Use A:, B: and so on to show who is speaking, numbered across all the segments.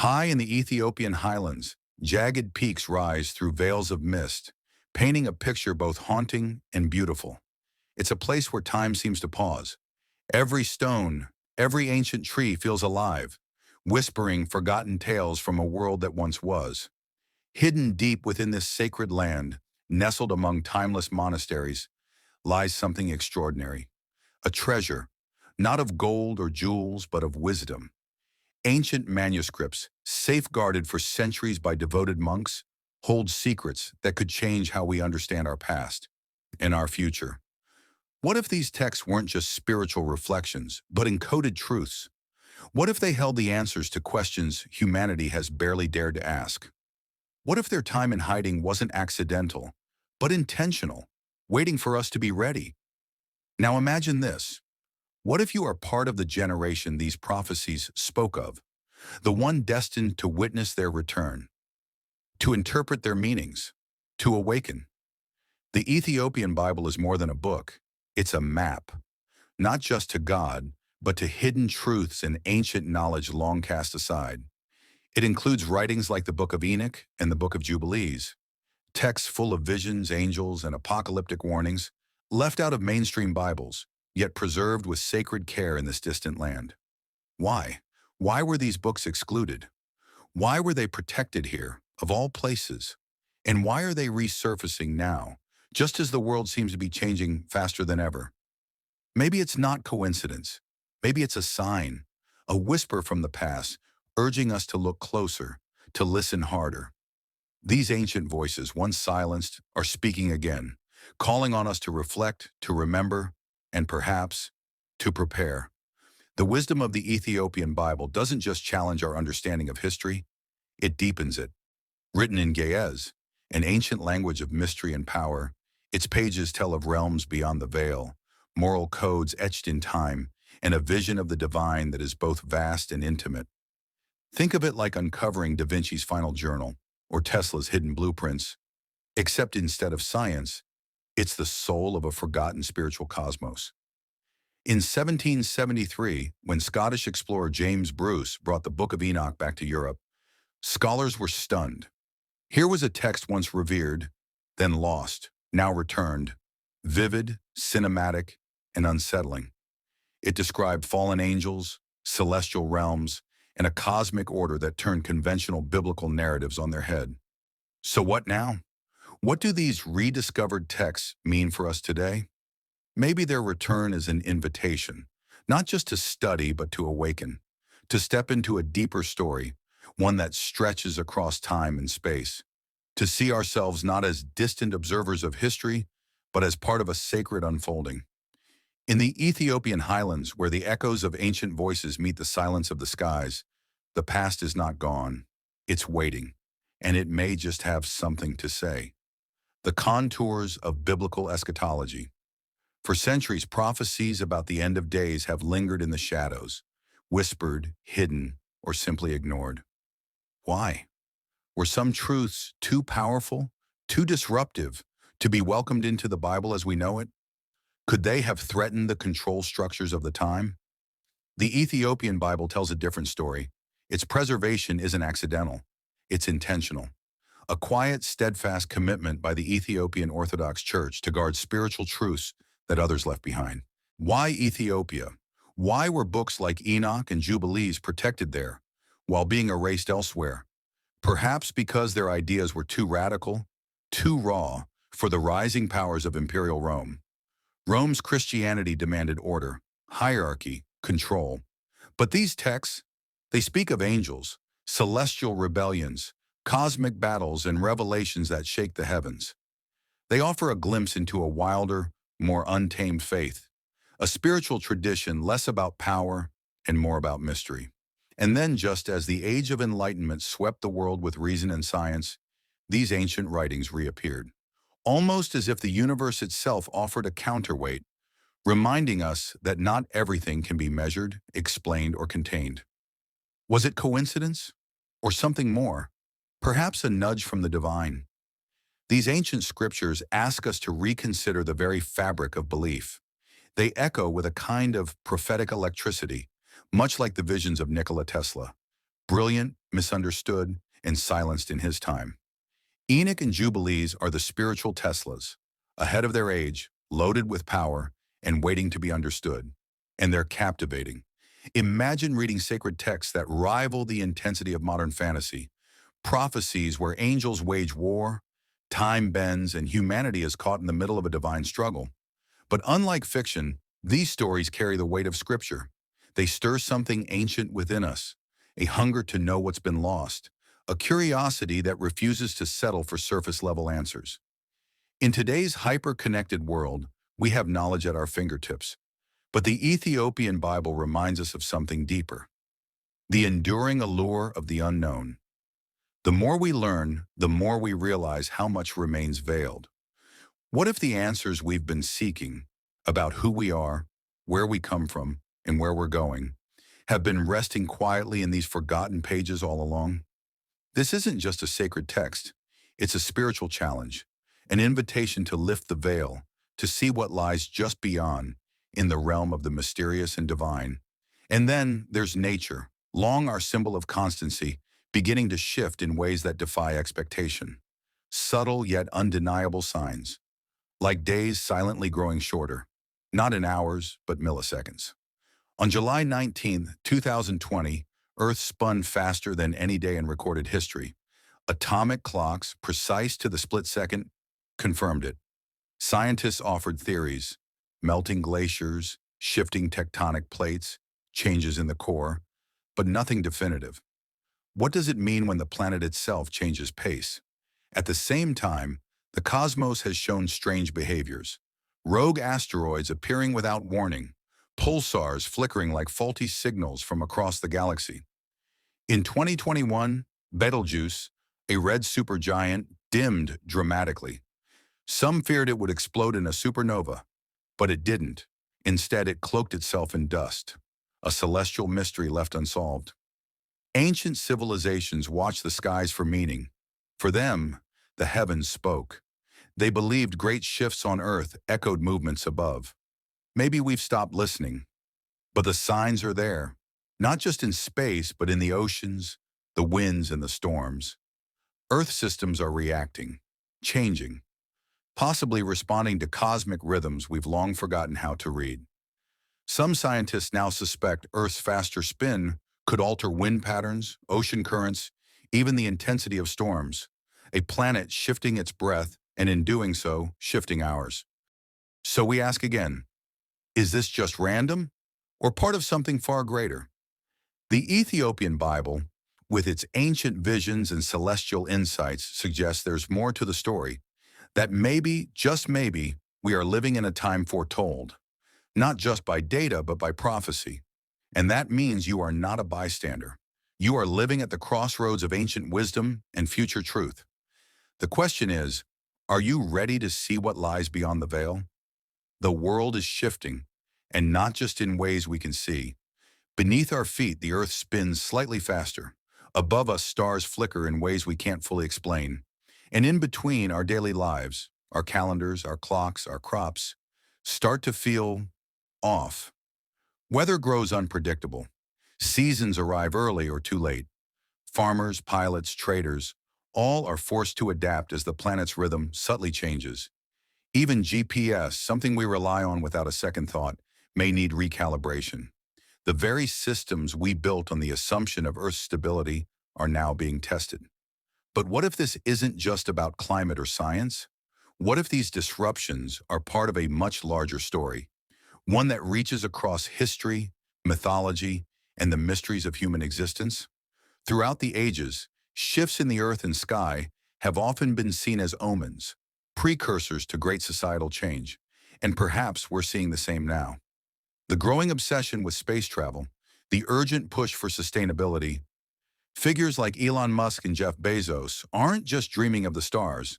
A: High in the Ethiopian Highlands, jagged peaks rise through veils of mist, painting a picture both haunting and beautiful. It's a place where time seems to pause. Every stone, every ancient tree feels alive, whispering forgotten tales from a world that once was. Hidden deep within this sacred land, nestled among timeless monasteries, lies something extraordinary. A treasure, not of gold or jewels, but of wisdom. Ancient manuscripts, safeguarded for centuries by devoted monks, hold secrets that could change how we understand our past and our future. What if these texts weren't just spiritual reflections, but encoded truths? What if they held the answers to questions humanity has barely dared to ask? What if their time in hiding wasn't accidental, but intentional, waiting for us to be ready? Now imagine this. What if you are part of the generation these prophecies spoke of, the one destined to witness their return, to interpret their meanings, to awaken? The Ethiopian Bible is more than a book. It's a map, not just to God, but to hidden truths and ancient knowledge long cast aside. It includes writings like the Book of Enoch and the Book of Jubilees, texts full of visions, angels, and apocalyptic warnings, left out of mainstream Bibles, yet preserved with sacred care in this distant land. Why? Why were these books excluded? Why were they protected here, of all places? And why are they resurfacing now, just as the world seems to be changing faster than ever? Maybe it's not coincidence. Maybe it's a sign, a whisper from the past, urging us to look closer, to listen harder. These ancient voices, once silenced, are speaking again, calling on us to reflect, to remember, and perhaps to prepare. The wisdom of the Ethiopian Bible doesn't just challenge our understanding of history, it deepens it. Written in Ge'ez, an ancient language of mystery and power, its pages tell of realms beyond the veil, moral codes etched in time, and a vision of the divine that is both vast and intimate. Think of it like uncovering Da Vinci's final journal or Tesla's hidden blueprints, except instead of science, it's the soul of a forgotten spiritual cosmos. In 1773, when Scottish explorer James Bruce brought the Book of Enoch back to Europe, scholars were stunned. Here was a text once revered, then lost, now returned, vivid, cinematic, and unsettling. It described fallen angels, celestial realms, and a cosmic order that turned conventional biblical narratives on their head. So what now? What do these rediscovered texts mean for us today? Maybe their return is an invitation, not just to study, but to awaken, to step into a deeper story, one that stretches across time and space, to see ourselves not as distant observers of history, but as part of a sacred unfolding. In the Ethiopian Highlands, where the echoes of ancient voices meet the silence of the skies, the past is not gone, it's waiting, and it may just have something to say. The contours of biblical eschatology. For centuries, prophecies about the end of days have lingered in the shadows, whispered, hidden, or simply ignored. Why? Were some truths too powerful, too disruptive, to be welcomed into the Bible as we know it? Could they have threatened the control structures of the time? The Ethiopian Bible tells a different story. Its preservation isn't accidental, it's intentional. A quiet, steadfast commitment by the Ethiopian Orthodox Church to guard spiritual truths that others left behind. Why Ethiopia? Why were books like Enoch and Jubilees protected there, while being erased elsewhere? Perhaps because their ideas were too radical, too raw, for the rising powers of imperial Rome. Rome's Christianity demanded order, hierarchy, control. But these texts, they speak of angels, celestial rebellions, cosmic battles, and revelations that shake the heavens. They offer a glimpse into a wilder, more untamed faith, a spiritual tradition less about power and more about mystery. And then, just as the Age of Enlightenment swept the world with reason and science, these ancient writings reappeared, almost as if the universe itself offered a counterweight, reminding us that not everything can be measured, explained, or contained. Was it coincidence? Or something more? Perhaps a nudge from the divine? These ancient scriptures ask us to reconsider the very fabric of belief. They echo with a kind of prophetic electricity, much like the visions of Nikola Tesla, brilliant, misunderstood, and silenced in his time. Enoch and Jubilees are the spiritual Teslas, ahead of their age, loaded with power, and waiting to be understood. And they're captivating. Imagine reading sacred texts that rival the intensity of modern fantasy, prophecies where angels wage war, time bends, and humanity is caught in the middle of a divine struggle. But unlike fiction, these stories carry the weight of Scripture. They stir something ancient within us, a hunger to know what's been lost, a curiosity that refuses to settle for surface-level answers. In today's hyper-connected world, we have knowledge at our fingertips. But the Ethiopian Bible reminds us of something deeper, the enduring allure of the unknown. The more we learn, the more we realize how much remains veiled. What if the answers we've been seeking about who we are, where we come from, and where we're going have been resting quietly in these forgotten pages all along? This isn't just a sacred text. It's a spiritual challenge, an invitation to lift the veil, to see what lies just beyond, in the realm of the mysterious and divine. And then there's nature, long our symbol of constancy, beginning to shift in ways that defy expectation. Subtle yet undeniable signs, like days silently growing shorter, not in hours, but milliseconds. On July 19, 2020, Earth spun faster than any day in recorded history. Atomic clocks, precise to the split second, confirmed it. Scientists offered theories, melting glaciers, shifting tectonic plates, changes in the core, but nothing definitive. What does it mean when the planet itself changes pace? At the same time, the cosmos has shown strange behaviors. Rogue asteroids appearing without warning, pulsars flickering like faulty signals from across the galaxy. In 2021, Betelgeuse, a red supergiant, dimmed dramatically. Some feared it would explode in a supernova, but it didn't. Instead, it cloaked itself in dust, a celestial mystery left unsolved. Ancient civilizations watched the skies for meaning. For them, the heavens spoke. They believed great shifts on Earth echoed movements above. Maybe we've stopped listening, but the signs are there, not just in space, but in the oceans, the winds, and the storms. Earth systems are reacting, changing, possibly responding to cosmic rhythms we've long forgotten how to read. Some scientists now suspect Earth's faster spin could alter wind patterns, ocean currents, even the intensity of storms, a planet shifting its breath and in doing so, shifting ours. So we ask again, is this just random or part of something far greater? The Ethiopian Bible, with its ancient visions and celestial insights, suggests there's more to the story, that maybe, just maybe, we are living in a time foretold, not just by data, but by prophecy. And that means you are not a bystander. You are living at the crossroads of ancient wisdom and future truth. The question is, are you ready to see what lies beyond the veil? The world is shifting, and not just in ways we can see. Beneath our feet, the earth spins slightly faster. Above us, stars flicker in ways we can't fully explain. And in between, our daily lives, our calendars, our clocks, our crops, start to feel off. Weather grows unpredictable. Seasons arrive early or too late. Farmers, pilots, traders, all are forced to adapt as the planet's rhythm subtly changes. Even GPS, something we rely on without a second thought, may need recalibration. The very systems we built on the assumption of Earth's stability are now being tested. But what if this isn't just about climate or science? What if these disruptions are part of a much larger story, one that reaches across history, mythology, and the mysteries of human existence? Throughout the ages, shifts in the earth and sky have often been seen as omens, precursors to great societal change, and perhaps we're seeing the same now. The growing obsession with space travel, the urgent push for sustainability, figures like Elon Musk and Jeff Bezos aren't just dreaming of the stars.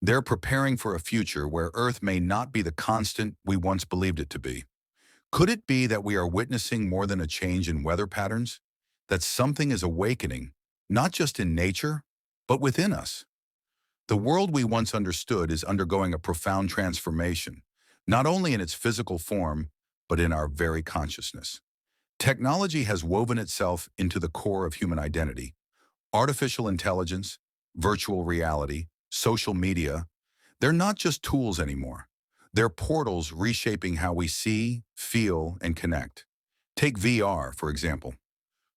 A: They're preparing for a future where Earth may not be the constant we once believed it to be. Could it be that we are witnessing more than a change in weather patterns? That something is awakening, not just in nature, but within us? The world we once understood is undergoing a profound transformation, not only in its physical form, but in our very consciousness. Technology has woven itself into the core of human identity. Artificial intelligence, virtual reality, social media, they're not just tools anymore. They're portals reshaping how we see, feel, and connect. Take VR, for example.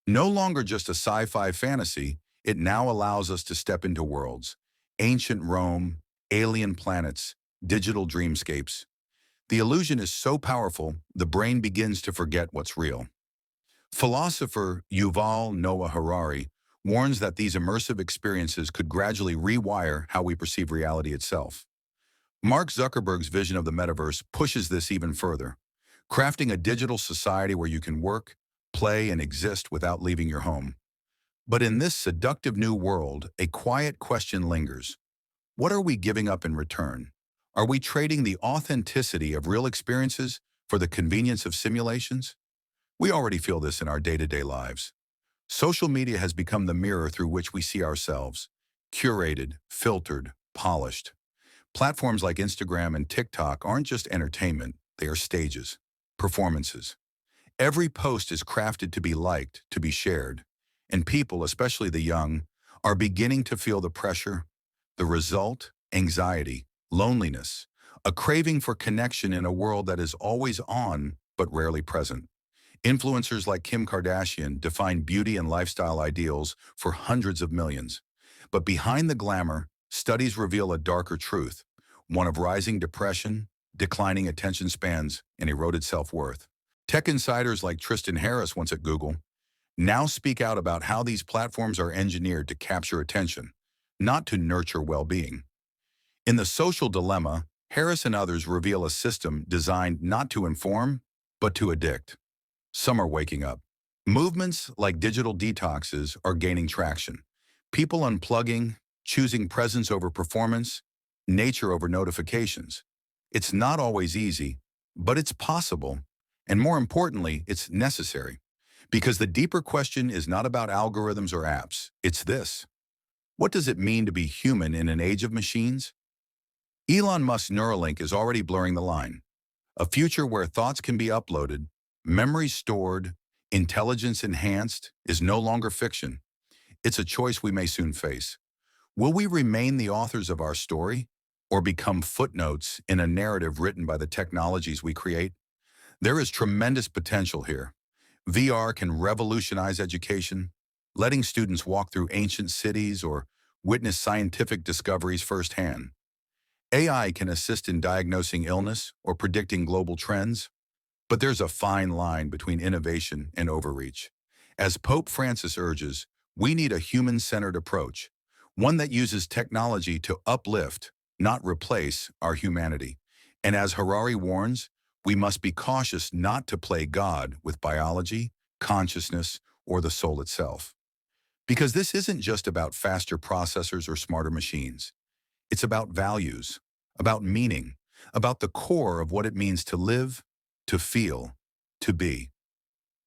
A: No longer just a sci-fi fantasy, it now allows us to step into worlds. Ancient Rome, alien planets, digital dreamscapes. The illusion is so powerful, the brain begins to forget what's real. Philosopher Yuval Noah Harari warns that these immersive experiences could gradually rewire how we perceive reality itself. Mark Zuckerberg's vision of the metaverse pushes this even further, crafting a digital society where you can work, play, and exist without leaving your home. But in this seductive new world, a quiet question lingers. What are we giving up in return? Are we trading the authenticity of real experiences for the convenience of simulations? We already feel this in our day-to-day lives. Social media has become the mirror through which we see ourselves, curated, filtered, polished. Platforms like Instagram and TikTok aren't just entertainment, they are stages, performances. Every post is crafted to be liked, to be shared. And people, especially the young, are beginning to feel the pressure. The result, anxiety, loneliness, a craving for connection in a world that is always on but rarely present. Influencers like Kim Kardashian define beauty and lifestyle ideals for hundreds of millions. But behind the glamour, studies reveal a darker truth, one of rising depression, declining attention spans, and eroded self-worth. Tech insiders like Tristan Harris, once at Google, now speak out about how these platforms are engineered to capture attention, not to nurture well-being. In The Social Dilemma, Harris and others reveal a system designed not to inform, but to addict. Some are waking up. Movements like digital detoxes are gaining traction. People unplugging, choosing presence over performance, nature over notifications. It's not always easy, but it's possible. And more importantly, it's necessary. Because the deeper question is not about algorithms or apps. It's this. What does it mean to be human in an age of machines? Elon Musk's Neuralink is already blurring the line. A future where thoughts can be uploaded, memory stored, intelligence enhanced is no longer fiction. It's a choice we may soon face. Will we remain the authors of our story or become footnotes in a narrative written by the technologies we create? There is tremendous potential here. VR can revolutionize education, letting students walk through ancient cities or witness scientific discoveries firsthand. AI can assist in diagnosing illness or predicting global trends. But there's a fine line between innovation and overreach. As Pope Francis urges, we need a human-centered approach, one that uses technology to uplift, not replace, our humanity. And as Harari warns, we must be cautious not to play God with biology, consciousness, or the soul itself. Because this isn't just about faster processors or smarter machines. It's about values, about meaning, about the core of what it means to live, to feel, to be.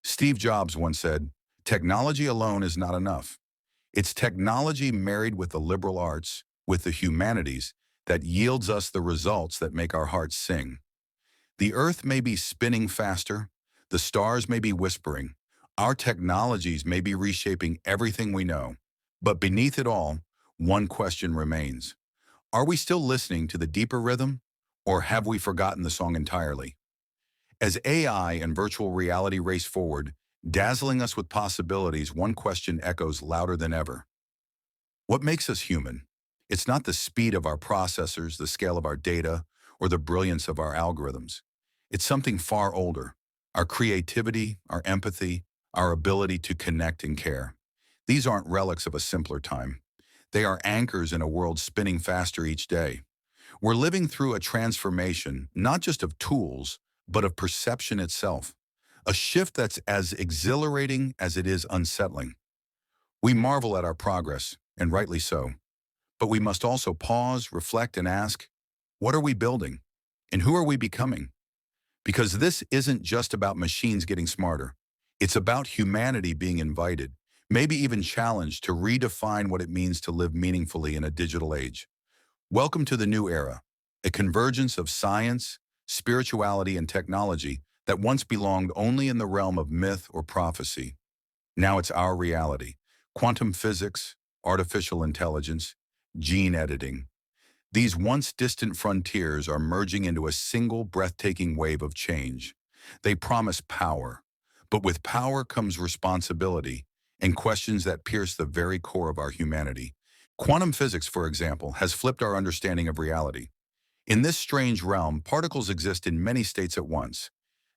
A: Steve Jobs once said, "Technology alone is not enough. It's technology married with the liberal arts, with the humanities, that yields us the results that make our hearts sing." The earth may be spinning faster, the stars may be whispering, our technologies may be reshaping everything we know. But beneath it all, one question remains. Are we still listening to the deeper rhythm, or have we forgotten the song entirely? As AI and virtual reality race forward, dazzling us with possibilities, one question echoes louder than ever. What makes us human? It's not the speed of our processors, the scale of our data, or the brilliance of our algorithms. It's something far older. Our creativity, our empathy, our ability to connect and care. These aren't relics of a simpler time. They are anchors in a world spinning faster each day. We're living through a transformation, not just of tools, but of perception itself. A shift that's as exhilarating as it is unsettling. We marvel at our progress, and rightly so. But we must also pause, reflect, and ask, what are we building? And who are we becoming? Because this isn't just about machines getting smarter. It's about humanity being invited, maybe even challenged to redefine what it means to live meaningfully in a digital age. Welcome to the new era, a convergence of science, spirituality, and technology that once belonged only in the realm of myth or prophecy. Now it's our reality. Quantum physics, artificial intelligence, gene editing. These once distant frontiers are merging into a single breathtaking wave of change. They promise power, but with power comes responsibility and questions that pierce the very core of our humanity. Quantum physics, for example, has flipped our understanding of reality. In this strange realm, particles exist in many states at once.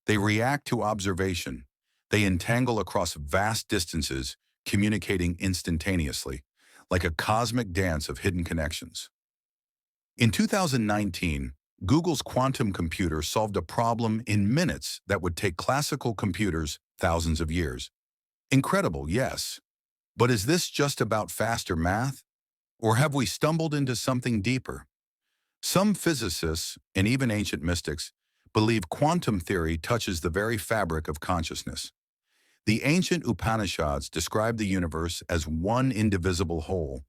A: They react to observation. They entangle across vast distances, communicating instantaneously, like a cosmic dance of hidden connections. In 2019, Google's quantum computer solved a problem in minutes that would take classical computers thousands of years. Incredible, yes. But is this just about faster math? Or have we stumbled into something deeper? Some physicists, and even ancient mystics, believe quantum theory touches the very fabric of consciousness. The ancient Upanishads describe the universe as one indivisible whole,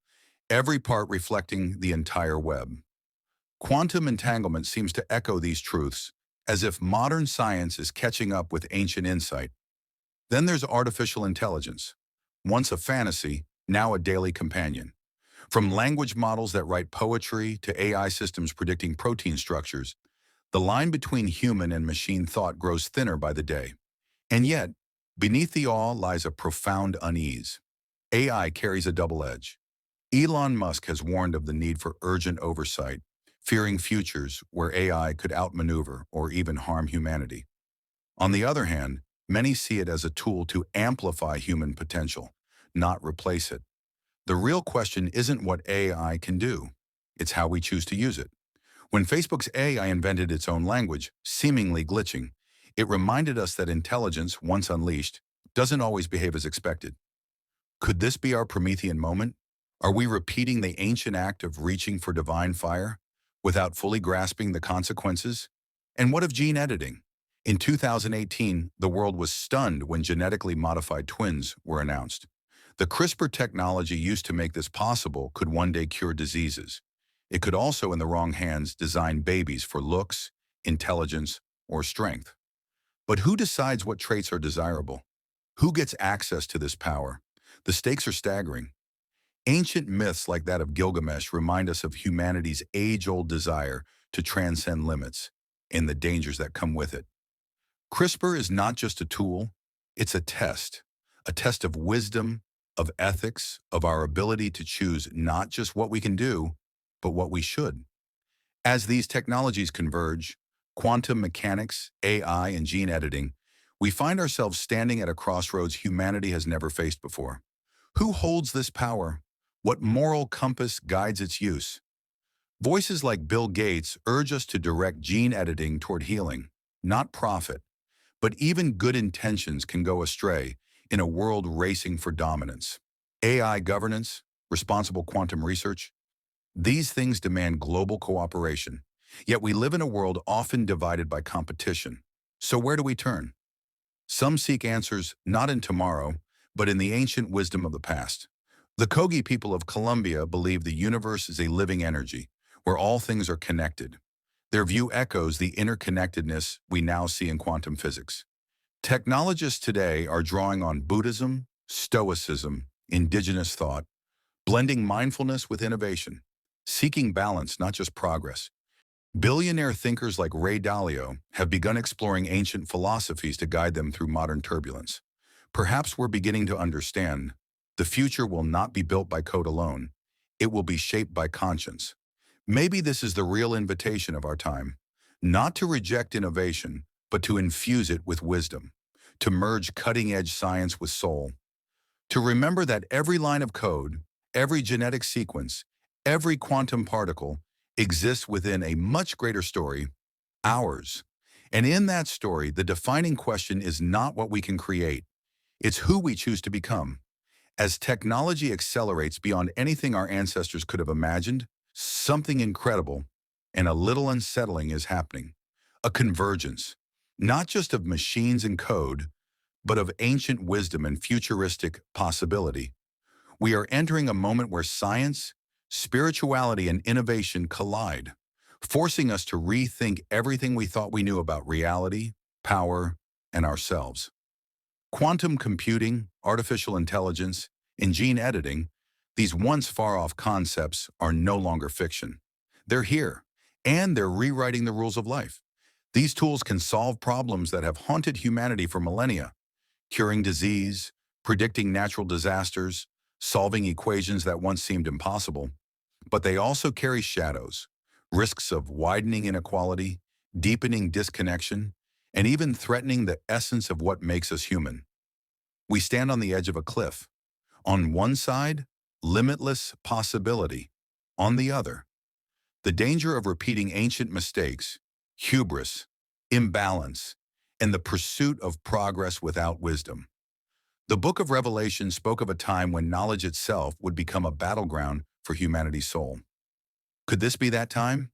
A: every part reflecting the entire web. Quantum entanglement seems to echo these truths, as if modern science is catching up with ancient insight. Then there's artificial intelligence, once a fantasy, now a daily companion. From language models that write poetry to AI systems predicting protein structures, the line between human and machine thought grows thinner by the day. And yet, beneath the awe lies a profound unease. AI carries a double edge. Elon Musk has warned of the need for urgent oversight, fearing futures where AI could outmaneuver or even harm humanity. On the other hand, many see it as a tool to amplify human potential, not replace it. The real question isn't what AI can do, it's how we choose to use it. When Facebook's AI invented its own language, seemingly glitching, it reminded us that intelligence, once unleashed, doesn't always behave as expected. Could this be our Promethean moment? Are we repeating the ancient act of reaching for divine fire without fully grasping the consequences? And what of gene editing? In 2018, the world was stunned when genetically modified twins were announced. The CRISPR technology used to make this possible could one day cure diseases. It could also, in the wrong hands, design babies for looks, intelligence, or strength. But who decides what traits are desirable? Who gets access to this power? The stakes are staggering. Ancient myths like that of Gilgamesh remind us of humanity's age-old desire to transcend limits and the dangers that come with it. CRISPR is not just a tool, it's a test of wisdom, of ethics, of our ability to choose not just what we can do, but what we should. As these technologies converge, quantum mechanics, AI, and gene editing, we find ourselves standing at a crossroads humanity has never faced before. Who holds this power? What moral compass guides its use? Voices like Bill Gates urge us to direct gene editing toward healing, not profit. But even good intentions can go astray in a world racing for dominance. AI governance, responsible quantum research, these things demand global cooperation. Yet we live in a world often divided by competition. So where do we turn? Some seek answers not in tomorrow, but in the ancient wisdom of the past. The Kogi people of Colombia believe the universe is a living energy, where all things are connected. Their view echoes the interconnectedness we now see in quantum physics. Technologists today are drawing on Buddhism, Stoicism, indigenous thought, blending mindfulness with innovation, seeking balance, not just progress. Billionaire thinkers like Ray Dalio have begun exploring ancient philosophies to guide them through modern turbulence. Perhaps we're beginning to understand the future will not be built by code alone. It will be shaped by conscience. Maybe this is the real invitation of our time, not to reject innovation, but to infuse it with wisdom, to merge cutting-edge science with soul, to remember that every line of code, every genetic sequence, every quantum particle exists within a much greater story, ours. And in that story, the defining question is not what we can create, it's who we choose to become. As technology accelerates beyond anything our ancestors could have imagined, something incredible and a little unsettling is happening. A convergence, not just of machines and code, but of ancient wisdom and futuristic possibility. We are entering a moment where science, spirituality, and innovation collide, forcing us to rethink everything we thought we knew about reality, power, and ourselves. Quantum computing, artificial intelligence, and gene editing, these once far-off concepts are no longer fiction. They're here, and they're rewriting the rules of life. These tools can solve problems that have haunted humanity for millennia, curing disease, predicting natural disasters, solving equations that once seemed impossible. But they also carry shadows, risks of widening inequality, deepening disconnection, and even threatening the essence of what makes us human. We stand on the edge of a cliff. On one side, limitless possibility. On the other, the danger of repeating ancient mistakes, hubris, imbalance, and the pursuit of progress without wisdom. The Book of Revelation spoke of a time when knowledge itself would become a battleground for humanity's soul. Could this be that time?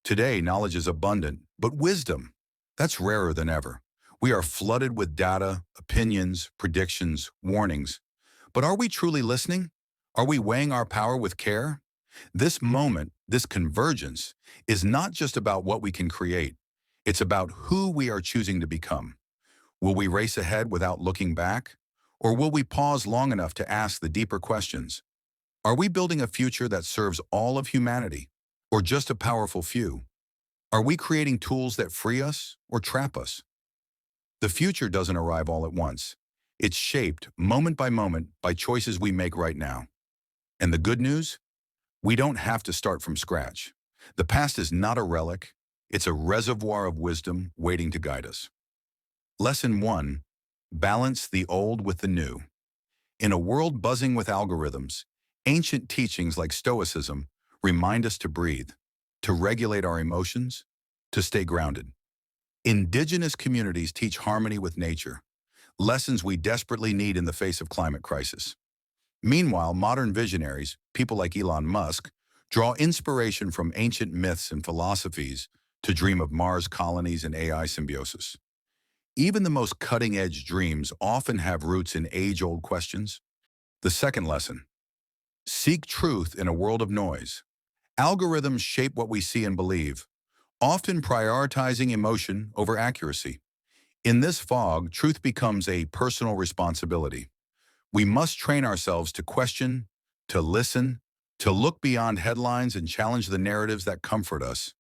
A: Today, knowledge is abundant, but wisdom, that's rarer than ever. We are flooded with data, opinions, predictions, warnings. But are we truly listening? Are we weighing our power with care? This moment, this convergence, is not just about what we can create. It's about who we are choosing to become. Will we race ahead without looking back? Or will we pause long enough to ask the deeper questions? Are we building a future that serves all of humanity, or just a powerful few? Are we creating tools that free us or trap us? The future doesn't arrive all at once. It's shaped moment by choices we make right now. And the good news? We don't have to start from scratch. The past is not a relic. It's a reservoir of wisdom waiting to guide us. Lesson 1. Balance the old with the new. In a world buzzing with algorithms, ancient teachings like Stoicism remind us to breathe, to regulate our emotions, to stay grounded. Indigenous communities teach harmony with nature, lessons we desperately need in the face of climate crisis. Meanwhile, modern visionaries, people like Elon Musk, draw inspiration from ancient myths and philosophies to dream of Mars colonies and AI symbiosis. Even the most cutting-edge dreams often have roots in age-old questions. The second lesson: seek truth in a world of noise. Algorithms shape what we see and believe, often prioritizing emotion over accuracy. In this fog, truth becomes a personal responsibility. We must train ourselves to question, to listen, to look beyond headlines and challenge the narratives that comfort us.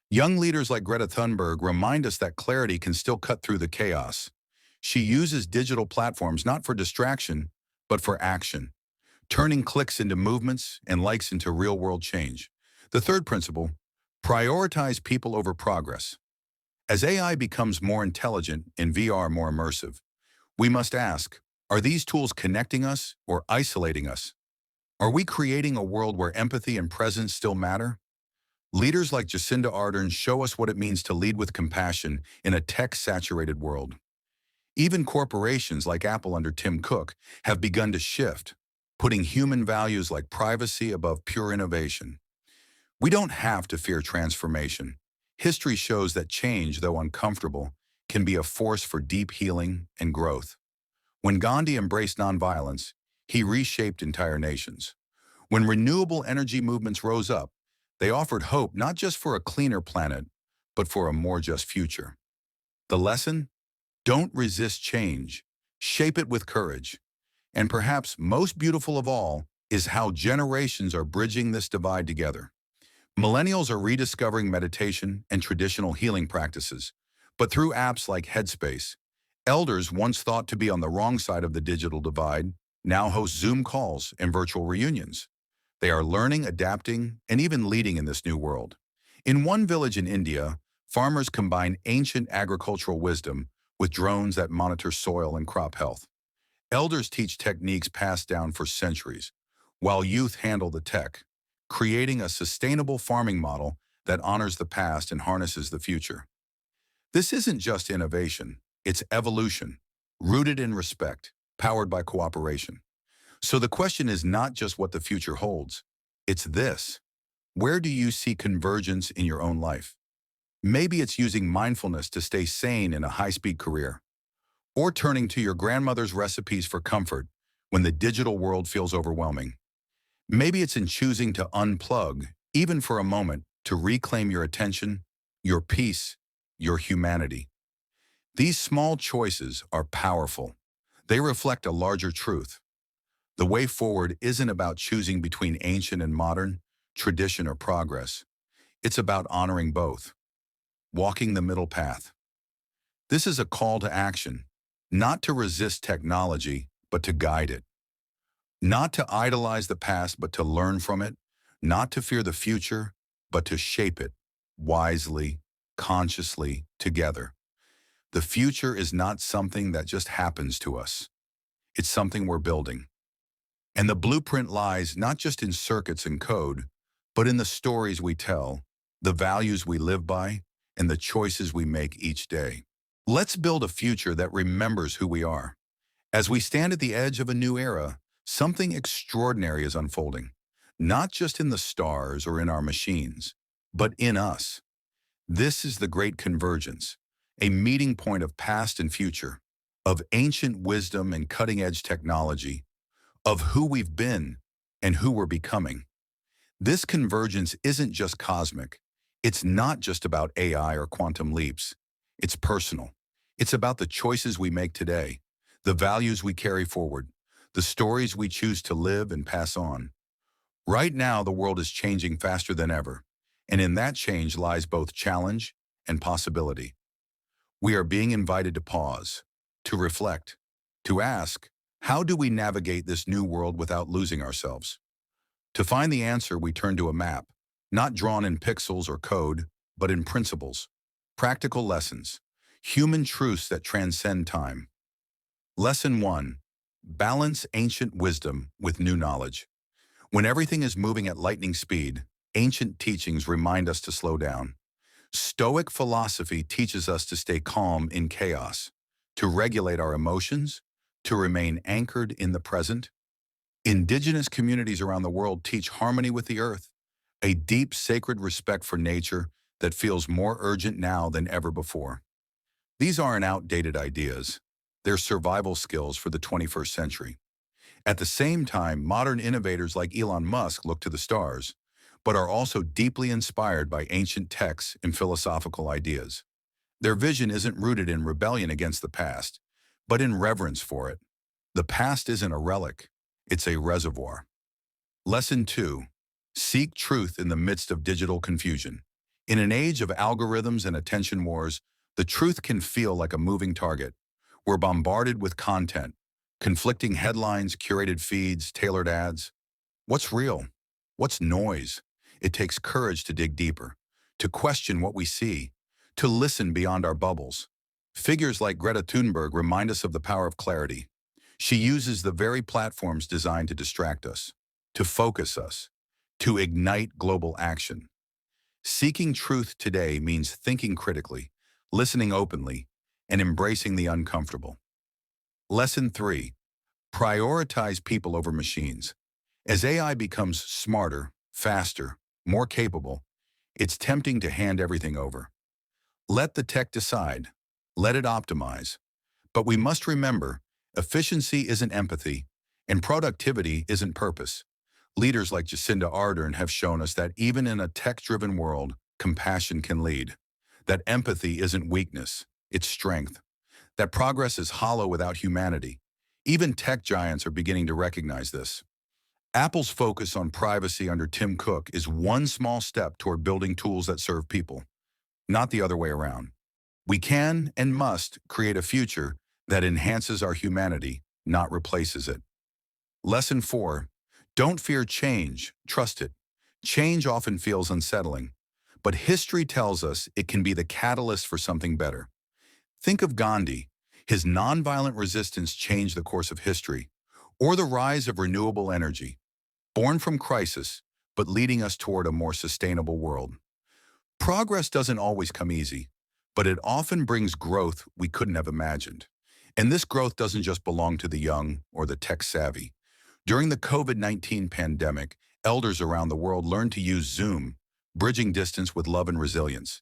A: Young leaders like Greta Thunberg remind us that clarity can still cut through the chaos. She uses digital platforms not for distraction, but for action, turning clicks into movements and likes into real-world change. The third principle: prioritize people over progress. As AI becomes more intelligent and VR more immersive, we must ask, are these tools connecting us or isolating us? Are we creating a world where empathy and presence still matter? Leaders like Jacinda Ardern show us what it means to lead with compassion in a tech-saturated world. Even corporations like Apple under Tim Cook have begun to shift, putting human values like privacy above pure innovation. We don't have to fear transformation. History shows that change, though uncomfortable, can be a force for deep healing and growth. When Gandhi embraced nonviolence, he reshaped entire nations. When renewable energy movements rose up, they offered hope not just for a cleaner planet, but for a more just future. The lesson? Don't resist change. Shape it with courage. And perhaps most beautiful of all is how generations are bridging this divide together. Millennials are rediscovering meditation and traditional healing practices, but through apps like Headspace, elders once thought to be on the wrong side of the digital divide now host Zoom calls and virtual reunions. They are learning, adapting, and even leading in this new world. In one village in India, farmers combine ancient agricultural wisdom with drones that monitor soil and crop health. Elders teach techniques passed down for centuries, while youth handle the tech, creating a sustainable farming model that honors the past and harnesses the future. This isn't just innovation, it's evolution, rooted in respect, powered by cooperation. So the question is not just what the future holds, it's this: where do you see convergence in your own life? Maybe it's using mindfulness to stay sane in a high-speed career, or turning to your grandmother's recipes for comfort when the digital world feels overwhelming. Maybe it's in choosing to unplug, even for a moment, to reclaim your attention, your peace, your humanity. These small choices are powerful. They reflect a larger truth. The way forward isn't about choosing between ancient and modern, tradition or progress. It's about honoring both, walking the middle path. This is a call to action, not to resist technology, but to guide it. Not to idolize the past, but to learn from it. Not to fear the future, but to shape it wisely, consciously, together. The future is not something that just happens to us. It's something we're building. And the blueprint lies not just in circuits and code, but in the stories we tell, the values we live by, and the choices we make each day. Let's build a future that remembers who we are. As we stand at the edge of a new era, something extraordinary is unfolding, not just in the stars or in our machines, but in us. This is the great convergence, a meeting point of past and future, of ancient wisdom and cutting-edge technology, of who we've been and who we're becoming. This convergence isn't just cosmic. It's not just about AI or quantum leaps. It's personal. It's about the choices we make today, the values we carry forward, the stories we choose to live and pass on. Right now, the world is changing faster than ever, and in that change lies both challenge and possibility. We are being invited to pause, to reflect, to ask, how do we navigate this new world without losing ourselves? To find the answer, we turn to a map, not drawn in pixels or code, but in principles, practical lessons, human truths that transcend time. Lesson 1. Balance ancient wisdom with new knowledge. When everything is moving at lightning speed, ancient teachings remind us to slow down. Stoic philosophy teaches us to stay calm in chaos, to regulate our emotions, to remain anchored in the present. Indigenous communities around the world teach harmony with the earth, a deep sacred respect for nature that feels more urgent now than ever before. These aren't outdated ideas. They're survival skills for the 21st century. At the same time, modern innovators like Elon Musk look to the stars, but are also deeply inspired by ancient texts and philosophical ideas. Their vision isn't rooted in rebellion against the past, but in reverence for it. The past isn't a relic, it's a reservoir. Lesson 2. Seek truth in the midst of digital confusion. In an age of algorithms and attention wars, the truth can feel like a moving target. We're bombarded with content, conflicting headlines, curated feeds, tailored ads. What's real? What's noise? It takes courage to dig deeper, to question what we see, to listen beyond our bubbles. Figures like Greta Thunberg remind us of the power of clarity. She uses the very platforms designed to distract us, to focus us, to ignite global action. Seeking truth today means thinking critically, listening openly, and embracing the uncomfortable. Lesson 3. Prioritize people over machines. As AI becomes smarter, faster, more capable, it's tempting to hand everything over. Let the tech decide. Let it optimize. But we must remember, efficiency isn't empathy, and productivity isn't purpose. Leaders like Jacinda Ardern have shown us that even in a tech-driven world, compassion can lead. That empathy isn't weakness, it's strength. That progress is hollow without humanity. Even tech giants are beginning to recognize this. Apple's focus on privacy under Tim Cook is one small step toward building tools that serve people, not the other way around. We can and must create a future that enhances our humanity, not replaces it. Lesson 4. Don't fear change, trust it. Change often feels unsettling, but history tells us it can be the catalyst for something better. Think of Gandhi. His nonviolent resistance changed the course of history, or the rise of renewable energy, born from crisis, but leading us toward a more sustainable world. Progress doesn't always come easy, but it often brings growth we couldn't have imagined. And this growth doesn't just belong to the young or the tech-savvy. During the COVID-19 pandemic, elders around the world learned to use Zoom, bridging distance with love and resilience.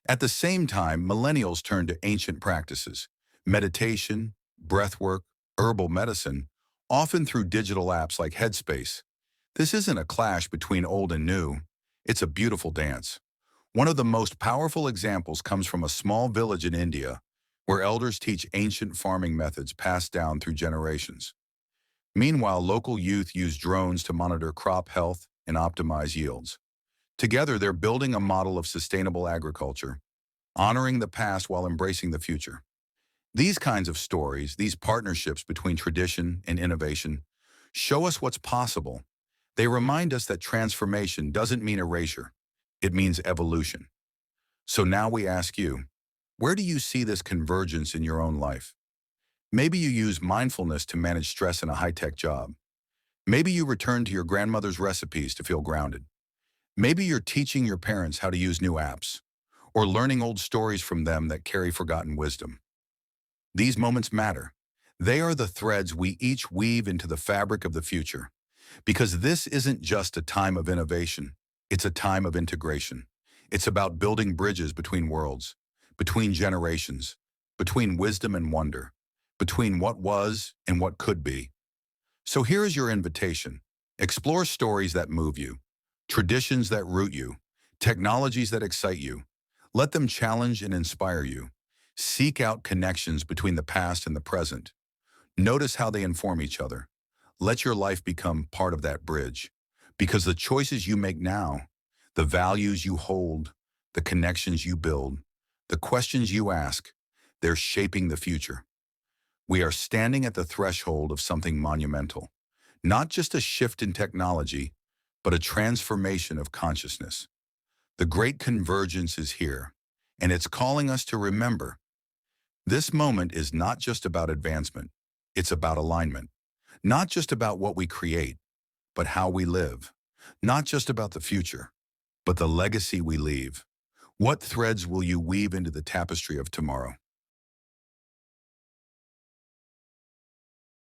A: At the same time, millennials turned to ancient practices, meditation, breathwork, herbal medicine, often through digital apps like Headspace. This isn't a clash between old and new. It's a beautiful dance. One of the most powerful examples comes from a small village in India, where elders teach ancient farming methods passed down through generations. Meanwhile, local youth use drones to monitor crop health and optimize yields. Together, they're building a model of sustainable agriculture, honoring the past while embracing the future. These kinds of stories, these partnerships between tradition and innovation, show us what's possible. They remind us that transformation doesn't mean erasure, it means evolution. So now we ask you, where do you see this convergence in your own life? Maybe you use mindfulness to manage stress in a high-tech job. Maybe you return to your grandmother's recipes to feel grounded. Maybe you're teaching your parents how to use new apps, or learning old stories from them that carry forgotten wisdom. These moments matter. They are the threads we each weave into the fabric of the future. Because this isn't just a time of innovation, it's a time of integration. It's about building bridges between worlds, between generations, between wisdom and wonder, between what was and what could be. So here is your invitation. Explore stories that move you, traditions that root you, technologies that excite you. Let them challenge and inspire you. Seek out connections between the past and the present. Notice how they inform each other. Let your life become part of that bridge. Because the choices you make now, the values you hold, the connections you build, the questions you ask, they're shaping the future. We are standing at the threshold of something monumental. Not just a shift in technology, but a transformation of consciousness. The great convergence is here, and it's calling us to remember. This moment is not just about advancement, it's about alignment. Not just about what we create, but how we live. Not just about the future, but the legacy we leave. What threads will you weave into the tapestry of tomorrow?